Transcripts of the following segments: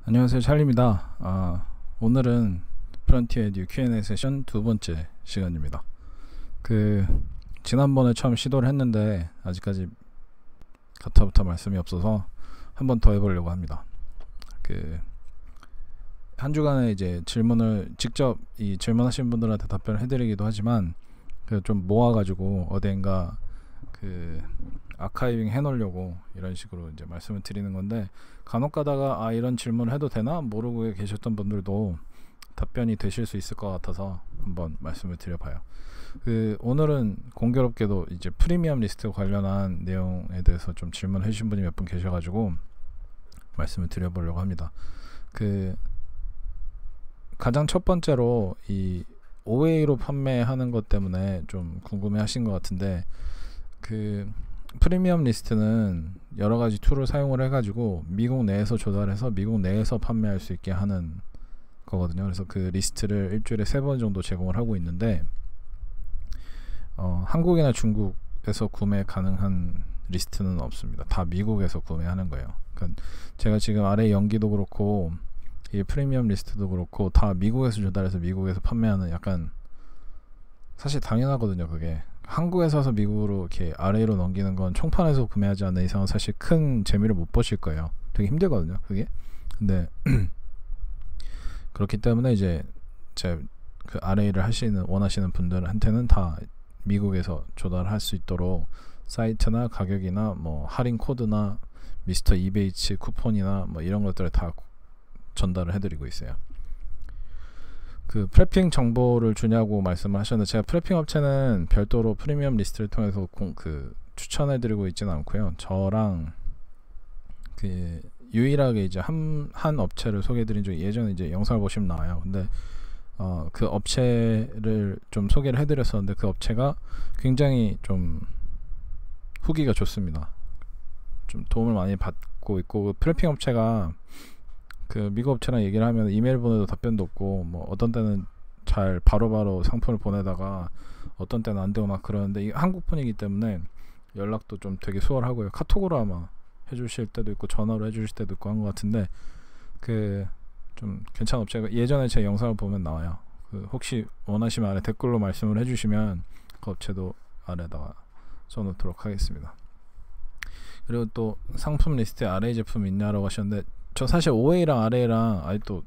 안녕하세요, 찰리입니다. 오늘은 프론티어 에듀 Q&A 세션 두 번째 시간입니다. 지난번에 처음 시도를 했는데 아직까지 가타부터 말씀이 없어서 한 번 더 해보려고 합니다. 한 주간에 이제 질문을 직접 이 질문하신 분들한테 답변을 해드리기도 하지만 좀 모아가지고 어딘가 아카이빙 해놓으려고 이런 식으로 이제 말씀을 드리는 건데, 간혹 가다가 이런 질문을 해도 되나 모르고 계셨던 분들도 답변이 되실 수 있을 것 같아서 한번 말씀을 드려봐요. 오늘은 공교롭게도 이제 프리미엄 리스트 관련한 내용에 대해서 좀 질문해 주신 분이 몇 분 계셔가지고 말씀을 드려보려고 합니다. 가장 첫 번째로 이 OA로 판매하는 것 때문에 좀 궁금해 하신 것 같은데, 프리미엄 리스트는 여러가지 툴을 사용을 해가지고 미국 내에서 조달해서 미국 내에서 판매할 수 있게 하는 거거든요. 그래서 그 리스트를 일주일에 3번 정도 제공을 하고 있는데, 한국이나 중국에서 구매 가능한 리스트는 없습니다. 다 미국에서 구매하는 거예요. 그러니까 제가 지금 아래 연기도 그렇고 이 프리미엄 리스트도 그렇고 다 미국에서 조달해서 미국에서 판매하는, 약간 사실 당연하거든요. 그게 한국에서 와서 미국으로 이렇게 RA로 넘기는 건 총판에서 구매하지 않는 이상은 사실 큰 재미를 못 보실 거예요. 되게 힘들거든요, 그게. 근데 그렇기 때문에 이제 제 RA를 원하시는 분들한테는 다 미국에서 조달할 수 있도록 사이트나 가격이나 뭐 할인 코드나 미스터 이베이츠 쿠폰이나 뭐 이런 것들을 다 전달을 해드리고 있어요. 프레핑 정보를 주냐고 말씀을 하셨는데, 제가 프레핑 업체는 별도로 프리미엄 리스트를 통해서 추천해드리고 있지는 않고요. 저랑 유일하게 이제 한 업체를 소개해드린 적이, 예전에 이제 영상을 보시면 나와요. 근데 그 업체를 좀 소개를 해드렸었는데 그 업체가 굉장히 좀 후기가 좋습니다. 좀 도움을 많이 받고 있고, 프레핑 업체가 미국 업체랑 얘기를 하면 이메일 보내도 답변도 없고, 뭐 어떤 때는 잘 바로바로 상품을 보내다가 어떤 때는 안 되고 막 그러는데, 이게 한국 분이기 때문에 연락도 좀 되게 수월하고요. 카톡으로 아마 해주실 때도 있고 전화로 해주실 때도 있고 한 것 같은데, 좀 괜찮은 업체가, 예전에 제 영상을 보면 나와요. 혹시 원하시면 아래 댓글로 말씀을 해주시면 그 업체도 아래다가 써놓도록 하겠습니다. 그리고 또 상품 리스트에 RA 제품 있냐라고 하셨는데, 저 사실 OA랑 RA랑 아직도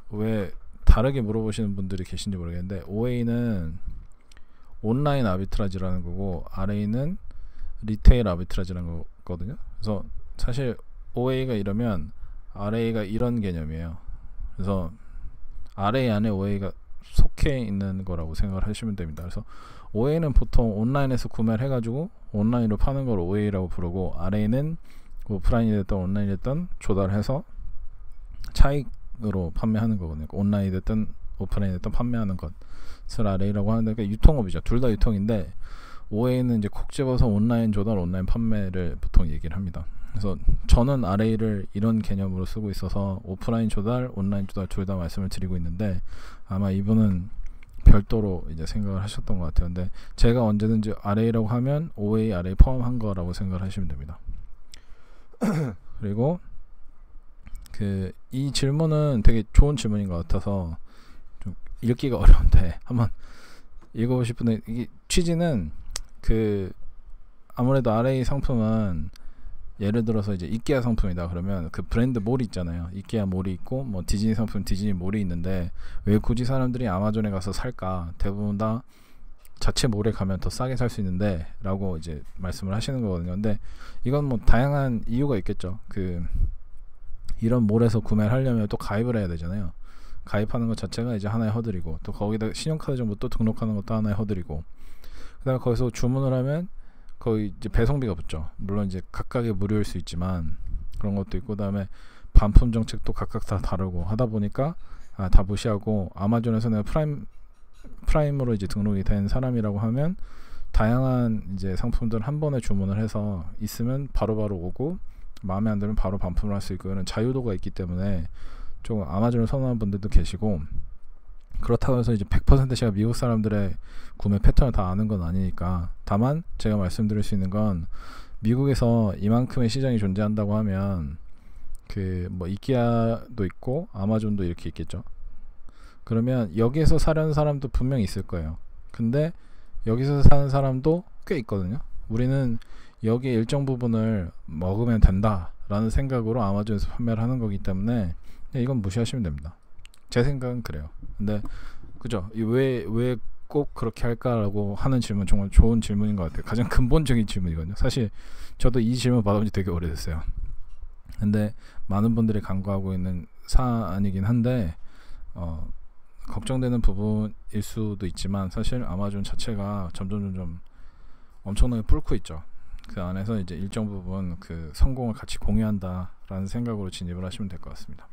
왜 다르게 물어보시는 분들이 계신지 모르겠는데, OA는 온라인 아비트라지라는 거고 RA는 리테일 아비트라지라는 거거든요. 그래서 사실 OA가 이러면 RA가 이런 개념이에요. 그래서 RA 안에 OA가 속해 있는 거라고 생각을 하시면 됩니다. 그래서 OA는 보통 온라인에서 구매를 해가지고 온라인으로 파는 걸 OA라고 부르고, RA는 오프라인이 됐든 온라인이 됐든 조달해서 차익으로 판매하는 거거든요. 온라인이 됐든 오프라인이 됐든 판매하는 것을 RA라고 하는데, 그러니까 유통업이죠. 둘 다 유통인데 OA는 이제 콕 집어서 온라인 조달, 온라인 판매를 보통 얘기를 합니다. 그래서 저는 RA를 이런 개념으로 쓰고 있어서 오프라인 조달, 온라인 조달 둘 다 말씀을 드리고 있는데, 아마 이분은 별도로 이제 생각을 하셨던 것 같아요. 근데 제가 언제든지 RA라고 하면 OA, RA 포함한 거라고 생각을 하시면 됩니다. 그리고 이 질문은 되게 좋은 질문인 것 같아서 좀 읽기가 어려운데 한번 읽어보실 분들, 이게 취지는 아무래도 RA 상품은 예를 들어서 이제 이케아 상품이다 그러면 그 브랜드 몰이 있잖아요. 이케아 몰이 있고 뭐 디즈니 상품 디즈니 몰이 있는데 왜 굳이 사람들이 아마존에 가서 살까? 대부분 다 자체 몰에 가면 더 싸게 살 수 있는데 라고 이제 말씀을 하시는 거거든요. 근데 이건 뭐 다양한 이유가 있겠죠. 이런 몰에서 구매를 하려면 또 가입을 해야 되잖아요. 가입하는 것 자체가 이제 하나의 허들이고, 또 거기다 신용카드 정보 또 등록하는 것도 하나의 허들이고, 그 다음에 거기서 주문을 하면 거의 이제 배송비가 붙죠. 물론 이제 각각의 무료일 수 있지만 그런 것도 있고, 그 다음에 반품 정책도 각각 다 다르고 하다 보니까 다 무시하고, 아마존에서 내가 프라임으로 이제 등록이 된 사람이라고 하면 다양한 이제 상품들 한 번에 주문을 해서 있으면 바로바로 오고, 마음에 안 들면 바로 반품을 할 수 있고, 이런 자유도가 있기 때문에 조금 아마존을 선호하는 분들도 계시고, 그렇다고 해서 이제 100% 제가 미국 사람들의 구매 패턴을 다 아는 건 아니니까, 다만 제가 말씀드릴 수 있는 건, 미국에서 이만큼의 시장이 존재한다고 하면 그 뭐 이케아도 있고 아마존도 이렇게 있겠죠. 그러면 여기에서 사려는 사람도 분명 있을 거예요. 근데 여기서 사는 사람도 꽤 있거든요. 우리는 여기 일정 부분을 먹으면 된다 라는 생각으로 아마존에서 판매를 하는 거기 때문에 이건 무시하시면 됩니다. 제 생각은 그래요. 근데 그죠? 왜 꼭 그렇게 할까라고 하는 질문 정말 좋은 질문인 것 같아요. 가장 근본적인 질문이거든요. 사실 저도 이 질문 받아본 지 되게 오래됐어요. 근데 많은 분들이 간과하고 있는 사안이긴 한데 걱정되는 부분일 수도 있지만 사실 아마존 자체가 점점 엄청나게 뿔고 있죠. 그 안에서 이제 일정 부분 그 성공을 같이 공유한다라는 생각으로 진입을 하시면 될 것 같습니다.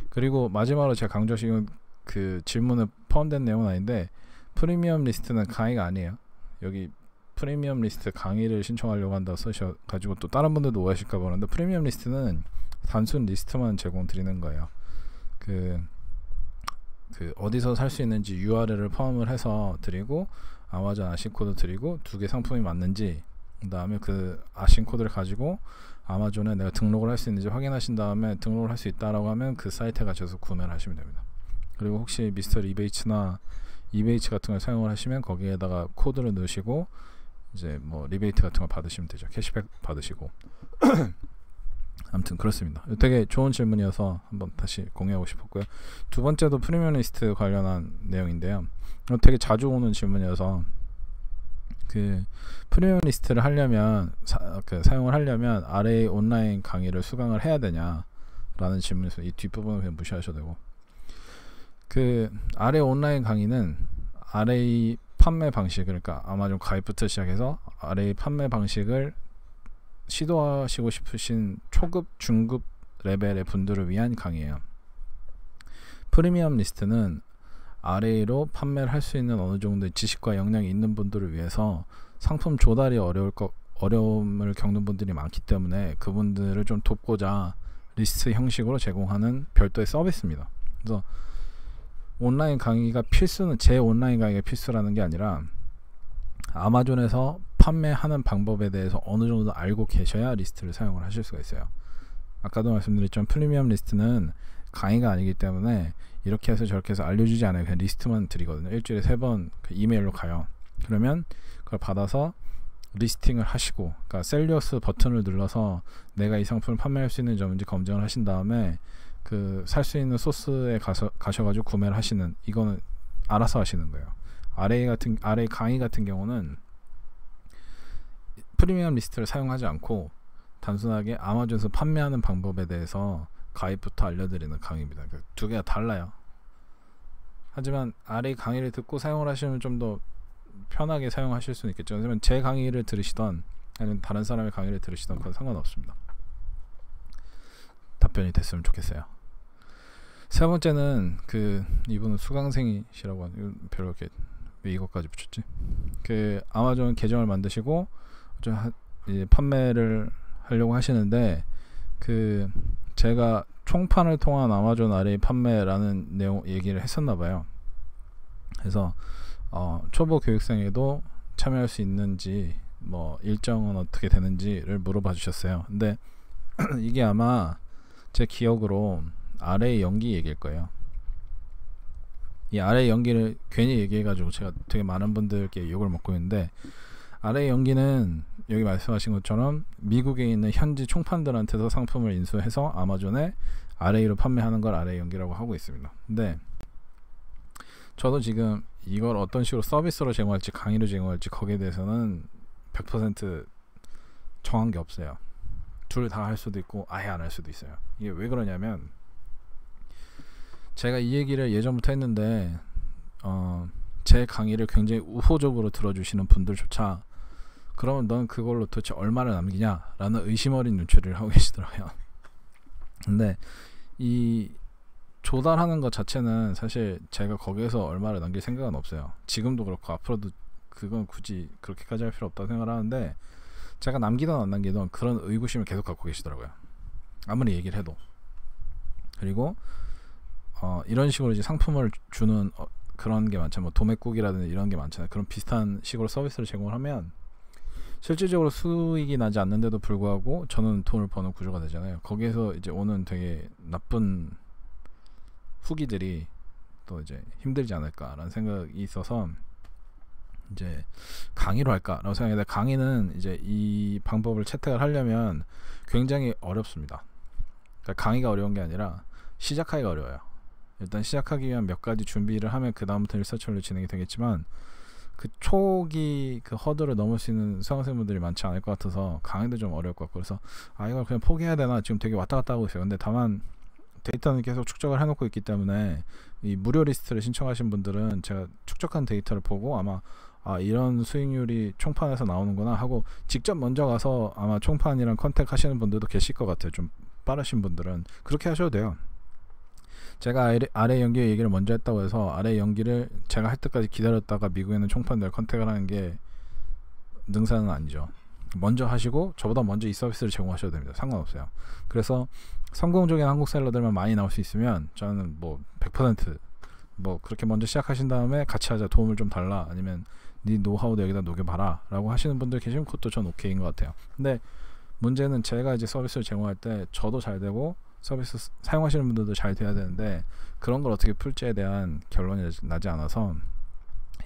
그리고 마지막으로 제가 강조하신 그 질문에 포함된 내용은 아닌데 프리미엄 리스트는 강의가 아니에요. 여기 프리미엄 리스트 강의를 신청하려고 한다고 써셔가지고 또 다른 분들도 오해하실까 보는데 프리미엄 리스트는 단순 리스트만 제공 드리는 거예요. 그 어디서 살 수 있는지 URL을 포함을 해서 드리고 아마존 아신 코드 드리고 두 개 상품이 맞는지 그 다음에 그 아신 코드를 가지고 아마존에 내가 등록을 할 수 있는지 확인하신 다음에 등록을 할 수 있다라고 하면 그 사이트에 가셔서 구매를 하시면 됩니다. 그리고 혹시 미스터 리베이츠나 이베이츠 같은 걸 사용을 하시면 거기에다가 코드를 넣으시고 이제 뭐 리베이트 같은 걸 받으시면 되죠. 캐시백 받으시고 아무튼 그렇습니다. 되게 좋은 질문이어서 한번 다시 공유하고 싶었고요. 두 번째도 프리미엄 리스트 관련한 내용인데요. 되게 자주 오는 질문이어서 그 프리미엄 리스트를 하려면 사용을 하려면 RA 온라인 강의를 수강을 해야 되냐 라는 질문에서 이 뒷부분을 그냥 무시하셔도 되고 그 RA 온라인 강의는 RA 판매 방식 그러니까 아마존 가입부터 시작해서 RA 판매 방식을 시도하시고 싶으신 초급, 중급 레벨의 분들을 위한 강의예요. 프리미엄 리스트는 RA로 판매를 할 수 있는 어느 정도의 지식과 역량이 있는 분들을 위해서 상품 조달이 어려움을 겪는 분들이 많기 때문에 그분들을 좀 돕고자 리스트 형식으로 제공하는 별도의 서비스입니다. 그래서 온라인 강의가 필수는 제 온라인 강의가 필수라는 게 아니라 아마존에서 판매하는 방법에 대해서 어느 정도 알고 계셔야 리스트를 사용을 하실 수가 있어요. 아까도 말씀드렸지만 프리미엄 리스트는 강의가 아니기 때문에 이렇게 해서 저렇게 해서 알려주지 않아요. 그냥 리스트만 드리거든요. 일주일에 3번 그 이메일로 가요. 그러면 그걸 받아서 리스팅을 하시고 그러니까 셀리어스 버튼을 눌러서 내가 이 상품을 판매할 수 있는지 없는지 검증을 하신 다음에 그 살 수 있는 소스에 가셔가지고 구매를 하시는 이거는 알아서 하시는 거예요. RA 강의 같은 경우는 프리미엄 리스트를 사용하지 않고 단순하게 아마존에서 판매하는 방법에 대해서 가입부터 알려드리는 강의입니다. 그러니까 두 개가 달라요. 하지만 RA 강의를 듣고 사용을 하시면 좀 더 편하게 사용하실 수는 있겠죠. 왜냐면 제 강의를 들으시던 아니면 다른 사람의 강의를 들으시던 그건 상관없습니다. 답변이 됐으면 좋겠어요. 세 번째는 그 이분은 수강생이시라고 하는 별로 이렇게 왜 이것까지 붙였지? 그 아마존 계정을 만드시고 이제 판매를 하려고 하시는데 그 제가 총판을 통한 아마존 RA 판매라는 내용 얘기를 했었나봐요. 그래서 초보 교육생에도 참여할 수 있는지 뭐 일정은 어떻게 되는지를 물어봐 주셨어요. 근데 이게 아마 제 기억으로 RA 연기 얘기일 거예요. 이 RA 연기를 괜히 얘기해가지고 제가 되게 많은 분들께 욕을 먹고 있는데 RA 연기는 여기 말씀하신 것처럼 미국에 있는 현지 총판들한테서 상품을 인수해서 아마존에 RA로 판매하는 걸 RA 연기라고 하고 있습니다. 근데 저도 지금 이걸 어떤 식으로 서비스로 제공할지 강의로 제공할지 거기에 대해서는 100% 정한 게 없어요. 둘 다 할 수도 있고 아예 안 할 수도 있어요. 이게 왜 그러냐면 제가 이 얘기를 예전부터 했는데 제 강의를 굉장히 우호적으로 들어주시는 분들조차 그러면 넌 그걸로 도대체 얼마를 남기냐 라는 의심 어린 눈초리를 하고 계시더라고요. 근데 이 조달하는 것 자체는 사실 제가 거기에서 얼마를 남길 생각은 없어요. 지금도 그렇고 앞으로도 그건 굳이 그렇게까지 할 필요 없다고 생각을 하는데 제가 남기든 안 남기든 그런 의구심을 계속 갖고 계시더라고요. 아무리 얘기를 해도. 그리고 이런 식으로 이제 상품을 주는 그런 게 많잖아요. 뭐 도매국이라든지 이런 게 많잖아요. 그런 비슷한 식으로 서비스를 제공을 하면 실질적으로 수익이 나지 않는데도 불구하고 저는 돈을 버는 구조가 되잖아요. 거기에서 이제 오는 되게 나쁜 후기들이 또 이제 힘들지 않을까라는 생각이 있어서 이제 강의로 할까라고 생각했는데, 강의는 이제 이 방법을 채택을 하려면 굉장히 어렵습니다. 그러니까 강의가 어려운 게 아니라 시작하기가 어려워요. 일단 시작하기 위한 몇 가지 준비를 하면 그 다음부터 일사천리로 진행이 되겠지만, 그 초기 그 허들을 넘을 수 있는 수강생분들이 많지 않을 것 같아서 강의도 좀 어려울 것 같고, 그래서 이걸 그냥 포기해야 되나 지금 되게 왔다 갔다 하고 있어요. 근데 다만 데이터는 계속 축적을 해놓고 있기 때문에 이 무료 리스트를 신청하신 분들은 제가 축적한 데이터를 보고 아마 이런 수익률이 총판에서 나오는구나 하고 직접 먼저 가서 아마 총판이랑 컨택 하시는 분들도 계실 것 같아요. 좀 빠르신 분들은 그렇게 하셔도 돼요. 제가 아래 연기 얘기를 먼저 했다고 해서 아래 연기를 제가 할 때까지 기다렸다가 미국에는 총판들 컨택을 하는 게 능사는 아니죠. 먼저 하시고 저보다 먼저 이 서비스를 제공하셔도 됩니다. 상관없어요. 그래서 성공적인 한국 셀러들만 많이 나올 수 있으면 저는 뭐 100% 뭐 그렇게 먼저 시작하신 다음에 같이 하자, 도움을 좀 달라, 아니면 네 노하우도 여기다 녹여봐라 라고 하시는 분들 계시면 그것도 전 오케이인 것 같아요. 근데 문제는 제가 이제 서비스를 제공할 때 저도 잘 되고 서비스 사용하시는 분들도 잘 돼야 되는데, 그런 걸 어떻게 풀지에 대한 결론이 나지 않아서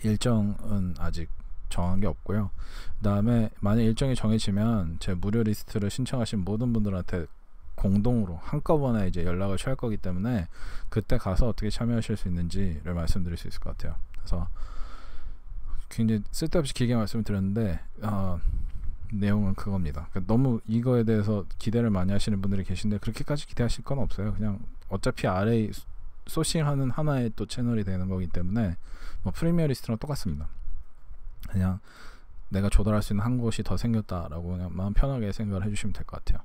일정은 아직 정한 게 없고요. 그 다음에 만약 일정이 정해지면 제 무료 리스트를 신청하신 모든 분들한테 공동으로 한꺼번에 이제 연락을 취할 거기 때문에 그때 가서 어떻게 참여하실 수 있는지를 말씀드릴 수 있을 것 같아요. 그래서 굉장히 쓸데없이 길게 말씀을 드렸는데 내용은 그겁니다. 그러니까 너무 이거에 대해서 기대를 많이 하시는 분들이 계신데 그렇게까지 기대하실 건 없어요. 그냥 어차피 아래 소싱하는 하나의 또 채널이 되는 거기 때문에 뭐 프리미어 리스트랑 똑같습니다. 그냥 내가 조달할 수 있는 한 곳이 더 생겼다라고 그냥 마음 편하게 생각을 해주시면 될 것 같아요.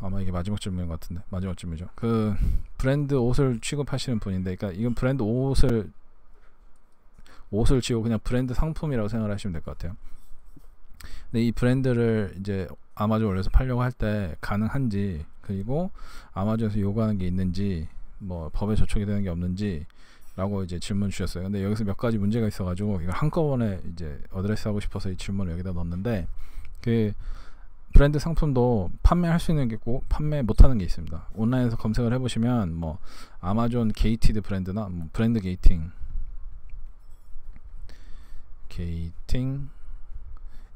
아마 이게 마지막 질문인 것 같은데, 마지막 질문이죠. 그 브랜드 옷을 취급하시는 분인데, 그러니까 이건 브랜드 옷을 지고 그냥 브랜드 상품이라고 생각을 하시면 될 것 같아요. 근데 이 브랜드를 이제 아마존 올려서 팔려고 할 때 가능한지, 그리고 아마존에서 요구하는 게 있는지, 뭐 법에 저촉이 되는 게 없는지 라고 이제 질문 주셨어요. 근데 여기서 몇 가지 문제가 있어가지고 이걸 한꺼번에 이제 어드레스 하고 싶어서 이 질문을 여기다 넣었는데, 그 브랜드 상품도 판매할 수 있는 게 있고 판매 못하는 게 있습니다. 온라인에서 검색을 해보시면 뭐 아마존 게이티드 브랜드나 뭐 브랜드 게이팅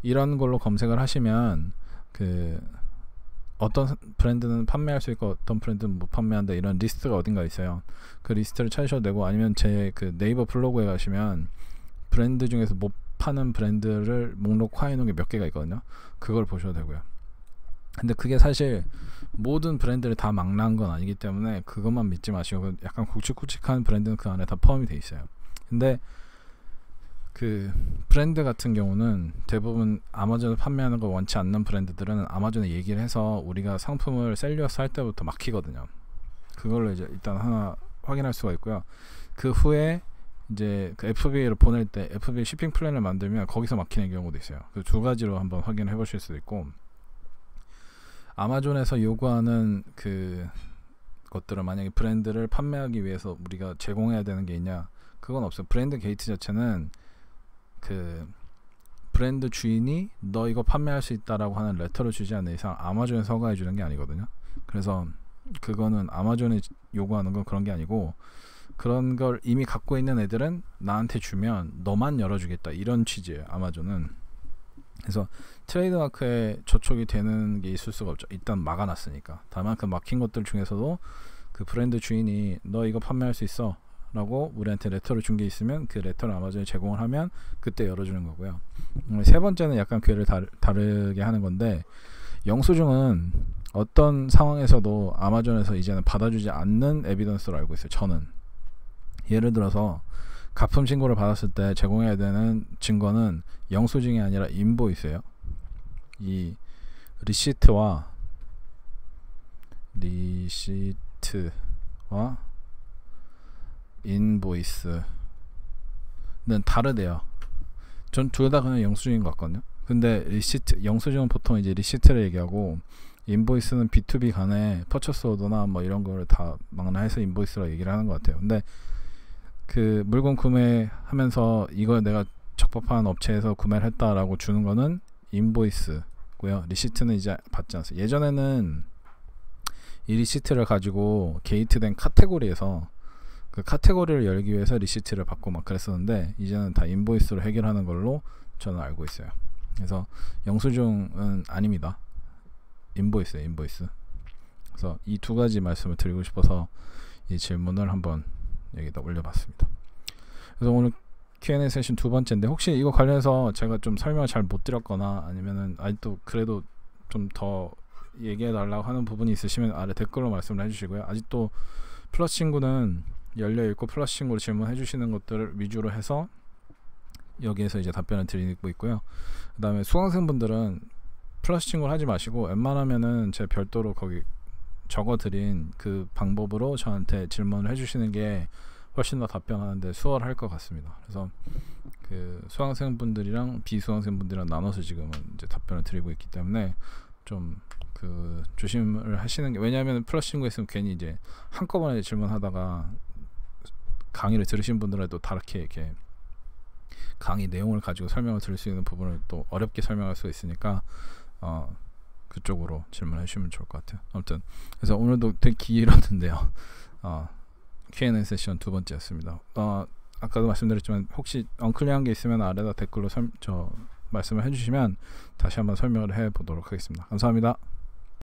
이런 걸로 검색을 하시면 그 어떤 브랜드는 판매할 수 있고 어떤 브랜드는 못 판매한다, 이런 리스트가 어딘가 있어요. 그 리스트를 찾으셔도 되고, 아니면 제 그 네이버 블로그에 가시면 브랜드 중에서 못 파는 브랜드를 목록화해 놓은 게 몇 개가 있거든요. 그걸 보셔도 되고요. 근데 그게 사실 모든 브랜드를 다 망라한 건 아니기 때문에 그것만 믿지 마시고, 약간 굵직굵직한 브랜드는 그 안에 다 포함이 돼 있어요. 근데 그 브랜드 같은 경우는 대부분 아마존에 판매하는 걸 원치 않는 브랜드들은 아마존에 얘기를 해서 우리가 상품을 셀리어스 할 때부터 막히거든요. 그걸로 이제 일단 하나 확인할 수가 있고요. 그 후에 이제 그 FBA를 보낼 때 FBA shipping 플랜을 만들면 거기서 막히는 경우도 있어요. 그 두 가지로 한번 확인해 보실 수도 있고, 아마존에서 요구하는 그 것들은 만약에 브랜드를 판매하기 위해서 우리가 제공해야 되는 게 있냐, 그건 없어요. 브랜드 게이트 자체는 그 브랜드 주인이 너 이거 판매할 수 있다라고 하는 레터를 주지 않는 이상 아마존에서 허가해 주는 게 아니거든요. 그래서 그거는 아마존이 요구하는 건 그런 게 아니고, 그런 걸 이미 갖고 있는 애들은 나한테 주면 너만 열어주겠다, 이런 취지예요, 아마존은. 그래서 트레이드마크에 저촉이 되는 게 있을 수가 없죠. 일단 막아놨으니까. 다만 그 막힌 것들 중에서도 그 브랜드 주인이 너 이거 판매할 수 있어 라고 우리한테 레터를 준 게 있으면 그 레터를 아마존에 제공을 하면 그때 열어주는 거고요. 세 번째는 약간 궤를 다르게 하는 건데, 영수증은 어떤 상황에서도 아마존에서 이제는 받아주지 않는 에비던스로 알고 있어요. 저는 예를 들어서 가품 신고를 받았을 때 제공해야 되는 증거는 영수증이 아니라 인보이스예요. 이 리시트와 인보이스는 다르대요. 전 둘 다 그냥 영수증인 것 같거든요. 근데 영수증은 보통 이제 리시트를 얘기하고, 인보이스는 B2B 간에 퍼처스 오더나 뭐 이런 거를 다 망라해서 인보이스라고 얘기를 하는 것 같아요. 근데 그 물건 구매하면서 이걸 내가 적법한 업체에서 구매를 했다라고 주는 거는 인보이스고요. 리시트는 이제 받지 않습니다. 예전에는 이 리시트를 가지고 게이트된 카테고리에서 그 카테고리를 열기 위해서 리시트를 받고 막 그랬었는데 이제는 다 인보이스로 해결하는 걸로 저는 알고 있어요. 그래서 영수증은 아닙니다. 인보이스예요, 인보이스. 그래서 이 두 가지 말씀을 드리고 싶어서 이 질문을 한번 여기다 올려봤습니다. 그래서 오늘 Q&A 세션 두 번째인데, 혹시 이거 관련해서 제가 좀 설명을 잘 못 드렸거나 아니면은 아직도 그래도 좀 더 얘기해 달라고 하는 부분이 있으시면 아래 댓글로 말씀을 해주시고요. 아직도 플러스 친구는 열려있고 플러스 친구로 질문해 주시는 것들을 위주로 해서 여기에서 이제 답변을 드리고 있고요. 그 다음에 수강생분들은 플러스 친구를 하지 마시고 웬만하면은 제 별도로 거기 적어드린 그 방법으로 저한테 질문을 해주시는 게 훨씬 더 답변하는데 수월할 것 같습니다. 그래서 그 수강생분들이랑 비수강생분들이랑 나눠서 지금은 이제 답변을 드리고 있기 때문에 좀 그 조심을 하시는 게, 왜냐하면 플러스 친구가 있으면 괜히 이제 한꺼번에 질문하다가 강의를 들으신 분들은 또 다르게 이렇게 강의 내용을 가지고 설명을 드릴 수 있는 부분을 또 어렵게 설명할 수 있으니까 그쪽으로 질문해 주시면 좋을 것 같아요. 아무튼 그래서 오늘도 되게 길었는데요. Q&A 세션 두 번째였습니다. 아까도 말씀드렸지만 혹시 엉클리한 게 있으면 아래다 댓글로 말씀을 해주시면 다시 한번 설명을 해보도록 하겠습니다. 감사합니다.